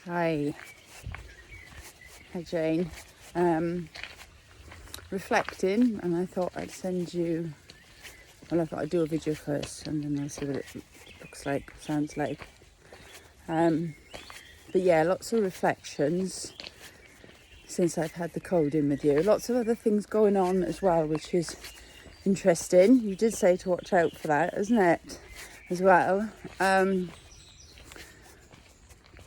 Hi Jane. Reflecting, and I thought I'd send you, I thought I'd do a video first and then I'll see what it looks like, sounds like. But yeah, lots of reflections since I've had the code in with you. Lots of other things going on as well, which is interesting. You did say to watch out for that, isn't it? As well.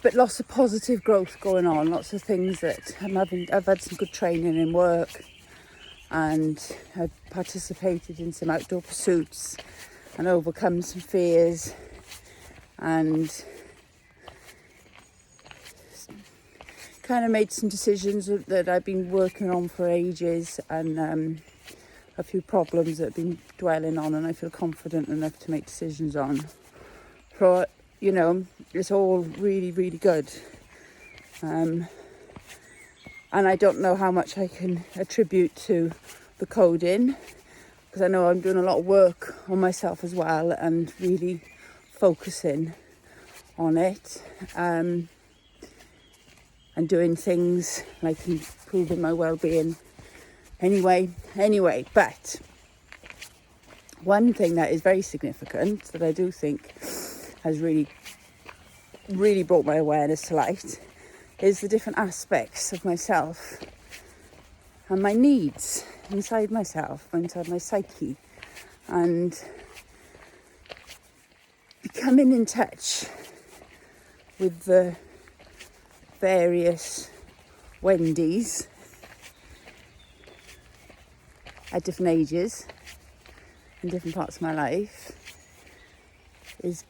But lots of positive growth going on, lots of things that I've had some good training in work, and I've participated in some outdoor pursuits and overcome some fears and kind of made some decisions that I've been working on for ages, and a few problems that I've been dwelling on and I feel confident enough to make decisions on. So, you know, it's all really, really good. And I don't know how much I can attribute to the coding, because I know I'm doing a lot of work on myself as well and really focusing on it, and doing things like improving my well-being. Anyway, but one thing that is very significant that I do think has really, really brought my awareness to light is the different aspects of myself and my needs inside myself, inside my psyche, and becoming in touch with the various Wendy's at different ages in different parts of my life is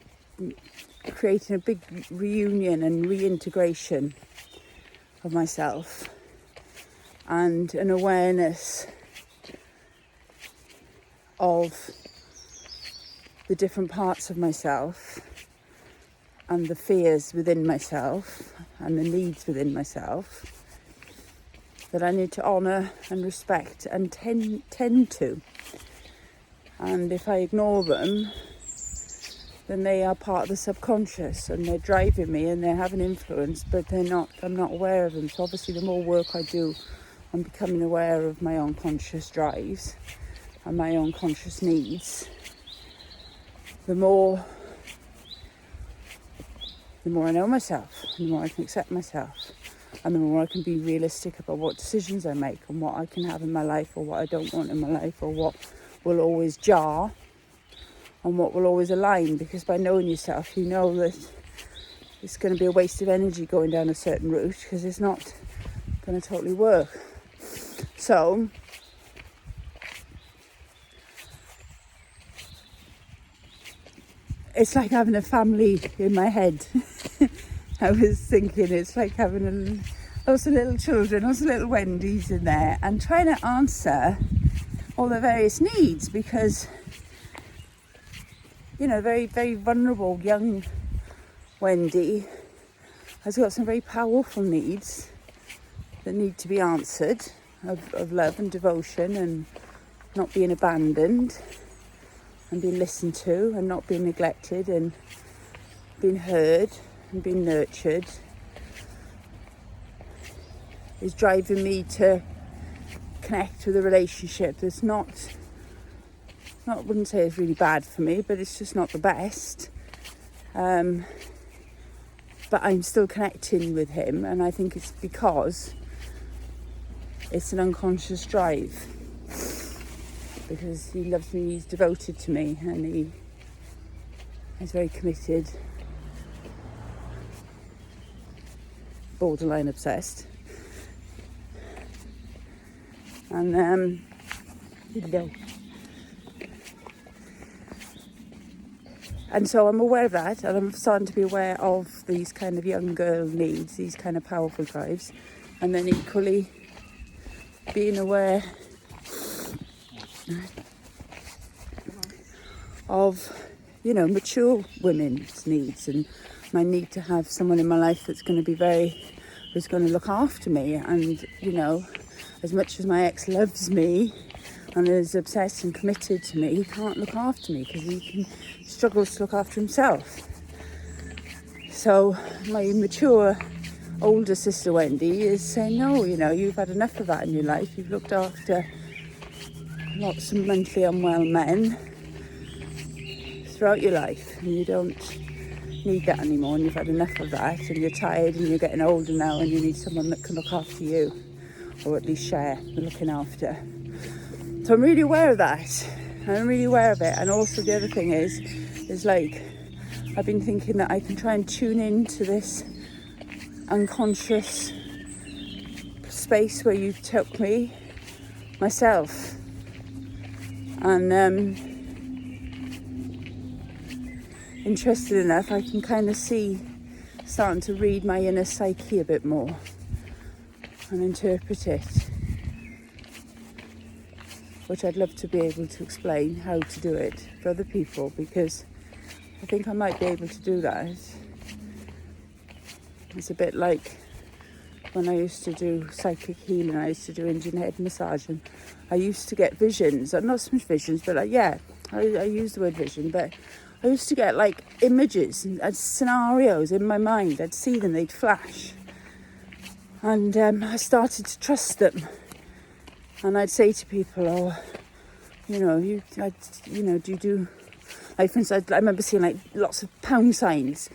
creating a big reunion and reintegration of myself, and an awareness of the different parts of myself and the fears within myself and the needs within myself that I need to honour and respect and tend to. And if I ignore them, then they are part of the subconscious and they're driving me and they have an influence, but I'm not aware of them. So obviously the more work I do on becoming aware of my own conscious drives and my own conscious needs, the more I know myself, and the more I can accept myself, and the more I can be realistic about what decisions I make and what I can have in my life or what I don't want in my life, or what will always jar and what will always align. Because by knowing yourself, you know that it's going to be a waste of energy going down a certain route, because it's not going to totally work. So it's like having a family in my head. I was thinking it's like having lots of little children, lots of little Wendy's in there, and trying to answer all the various needs, because, you know, very, very vulnerable young Wendy has got some very powerful needs that need to be answered, of love and devotion and not being abandoned and being listened to and not being neglected and being heard and being nurtured, is driving me to connect with a relationship that's I wouldn't say it's really bad for me, but it's just not the best. But I'm still connecting with him, and I think it's because it's an unconscious drive, because he loves me, he's devoted to me, and he is very committed, borderline obsessed. And and so I'm aware of that, and I'm starting to be aware of these kind of young girl needs, these kind of powerful drives, and then equally being aware of, you know, mature women's needs, and my need to have someone in my life that's going to look after me. And, you know, as much as my ex loves me and is obsessed and committed to me, he can't look after me because he struggles to look after himself. So my mature older sister Wendy is saying, no, you know, you've had enough of that in your life. You've looked after lots of mentally unwell men throughout your life, and you don't need that anymore, and you've had enough of that, and you're tired and you're getting older now, and you need someone that can look after you, or at least share the looking after. So I'm really aware of that. I'm really aware of it. And also the other thing is like, I've been thinking that I can try and tune into this unconscious space where you took me myself, and interested enough, I can kind of starting to read my inner psyche a bit more and interpret it, which I'd love to be able to explain how to do it for other people, because I think I might be able to do that. It's a bit like when I used to do psychic healing, I used to do Indian head massage, and I used to get visions, not so much visions, but like, yeah, I use the word vision, but I used to get like images and scenarios in my mind. I'd see them, they'd flash. And I started to trust them. And I'd say to people, oh, you know, do you do, like for instance, I remember seeing like lots of pound signs.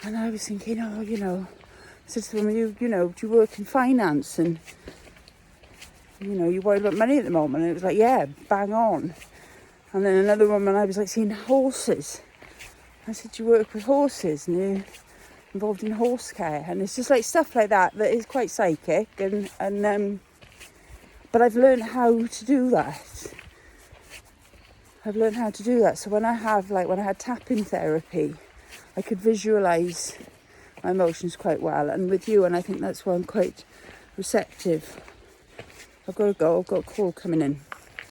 And I was thinking, oh, you know, I said to the woman, you know, do you work in finance? And, you know, you worried about money at the moment? And it was like, yeah, bang on. And then another woman, I was like seeing horses. I said, do you work with horses? And you're involved in horse care. And it's just like stuff like that is quite psychic. And but I've learned how to do that. So when I had tapping therapy, I could visualise my emotions quite well. And with you, and I think that's why I'm quite receptive. I've got to go. I've got a call coming in.